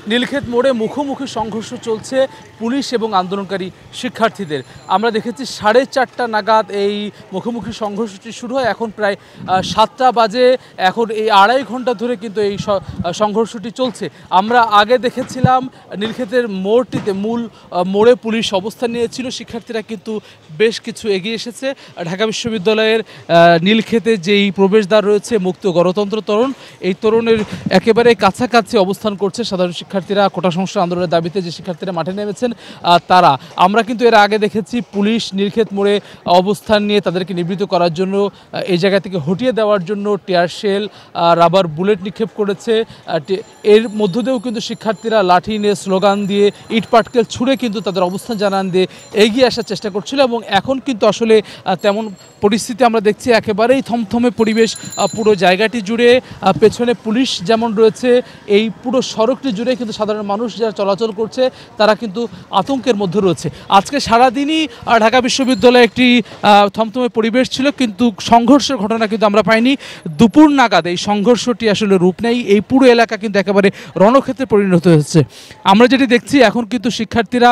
নীলক্ষেত মোড়ে মুখোমুখি সংঘর্ষ চলছে পুলিশ এবং আন্দোলনকারী শিক্ষার্থীদের। আমরা দেখেছি 4:30 নাগাদ এই মুখোমুখি সংঘর্ষটি শুরু হয়। এখন প্রায় 7টা বাজে। এখন এই 2.5 ঘন্টা ধরে কিন্তু এই সংঘর্ষটি চলছে। আমরা আগে দেখেছিলাম নীলক্ষেতের মোড়টিতে মূল মোড়ে পুলিশ অবস্থান নিয়েছিল। শিক্ষার্থীরা কিন্তু বেশ কিছু এগিয়ে এসেছে। ঢাকা বিশ্ববিদ্যালয়ের নীলক্ষেতে যেই প্রবেশদ্বার রয়েছে মুক্ত গণতন্ত্র তোরণ, এই তোরণের একেবারে কাছাকাছি অবস্থান করছে সাধারণ শিক্ষার্থীরা। কোটা সংস্কার আন্দোলনের দাবিতে যে শিক্ষার্থীরা মাঠে নেমেছেন তারা। আমরা কিন্তু এর আগে দেখেছি পুলিশ নীলক্ষেত মোড়ে অবস্থান নিয়ে তাদেরকে নিবৃত্ত করার জন্য, এই জায়গা থেকে হটিয়ে দেওয়ার জন্য টিয়ার শেল, রাবার বুলেট নিক্ষেপ করেছে। এর মধ্য দিয়েও কিন্তু শিক্ষার্থীরা লাঠি নিয়ে, স্লোগান দিয়ে, ইট পাটকেল ছুঁড়ে কিন্তু তাদের অবস্থান জানান দিয়ে এগিয়ে আসার চেষ্টা করছিল। এবং এখন কিন্তু আসলে তেমন পরিস্থিতি আমরা দেখছি, একেবারেই থমথমে পরিবেশ পুরো জায়গাটি জুড়ে। পেছনে পুলিশ যেমন রয়েছে, এই পুরো সড়কটি জুড়ে কিন্তু সাধারণ মানুষ যারা চলাচল করছে তারা কিন্তু আতঙ্কের মধ্যে রয়েছে। আজকে সারাদিনই ঢাকা বিশ্ববিদ্যালয়ে একটি থমথমে পরিবেশ ছিল, কিন্তু সংঘর্ষের ঘটনা কিন্তু আমরা পাইনি। দুপুর নাগাদ এই সংঘর্ষটি আসলে রূপ নেয়। এই পুরো এলাকা কিন্তু একেবারে রণক্ষেত্রে পরিণত হয়েছে। আমরা যেটি দেখছি, এখন কিন্তু শিক্ষার্থীরা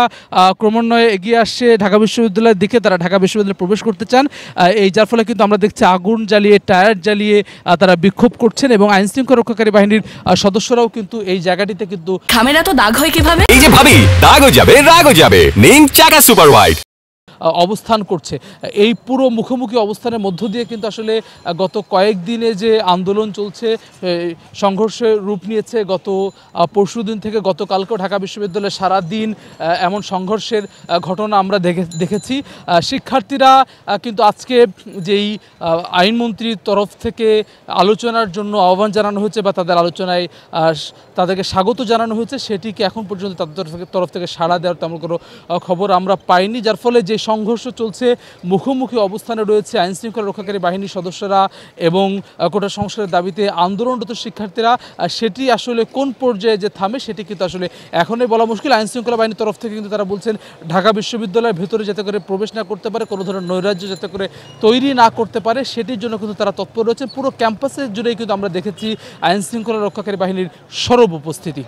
ক্রমান্বয়ে এগিয়ে আসছে ঢাকা বিশ্ববিদ্যালয়ের দিকে। তারা ঢাকা বিশ্ববিদ্যালয়ে প্রবেশ করতে চান, এই যার ফলে কিন্তু আমরা দেখছি আগুন জ্বালিয়ে, টায়ার জ্বালিয়ে তারা বিক্ষোভ করছেন। এবং আইনশৃঙ্খলা রক্ষাকারী বাহিনীর সদস্যরাও কিন্তু এই জায়গাটিতে কিন্তু খামেরা তো দাগ হয় কিভাবে? এই যে ভাবি, দাগও যাবে রাগও যাবে, নিন চাকা সুপার হোয়াইট। অবস্থান করছে। এই পুরো মুখোমুখি অবস্থানের মধ্য দিয়ে কিন্তু আসলে গত কয়েকদিনে যে আন্দোলন চলছে, সংঘর্ষের রূপ নিয়েছে। গত পরশুদিন থেকে গতকালকেও ঢাকা বিশ্ববিদ্যালয়ে সারাদিন এমন সংঘর্ষের ঘটনা আমরা দেখেছি। শিক্ষার্থীরা কিন্তু আজকে যেই আইনমন্ত্রীর তরফ থেকে আলোচনার জন্য আহ্বান জানানো হয়েছে বা তাদের আলোচনায় তাদেরকে স্বাগত জানানো হয়েছে, সেটিকে এখন পর্যন্ত তাদের তরফ থেকে সাড়া দেওয়ার তেমন কোনো খবর আমরা পাইনি। যার ফলে যে সংঘর্ষ চলছে, মুখোমুখি অবস্থানে রয়েছে আইনশৃঙ্খলা রক্ষাকারী বাহিনীর সদস্যরা এবং কোটা সংস্কারের দাবিতে আন্দোলনরত শিক্ষার্থীরা, সেটি আসলে কোন পর্যায়ে যে থামে সেটি কিন্তু আসলে এখনই বলা মুশকিল। আইনশৃঙ্খলা বাহিনীর তরফ থেকে কিন্তু তারা বলছেন ঢাকা বিশ্ববিদ্যালয়ের ভেতরে যাতে করে প্রবেশ না করতে পারে, কোনো ধরনের নৈরাজ্য যাতে করে তৈরি না করতে পারে, সেটির জন্য কিন্তু তারা তৎপর রয়েছেন। পুরো ক্যাম্পাসের জুড়েই কিন্তু আমরা দেখেছি আইনশৃঙ্খলা রক্ষাকারী বাহিনীর সরব উপস্থিতি।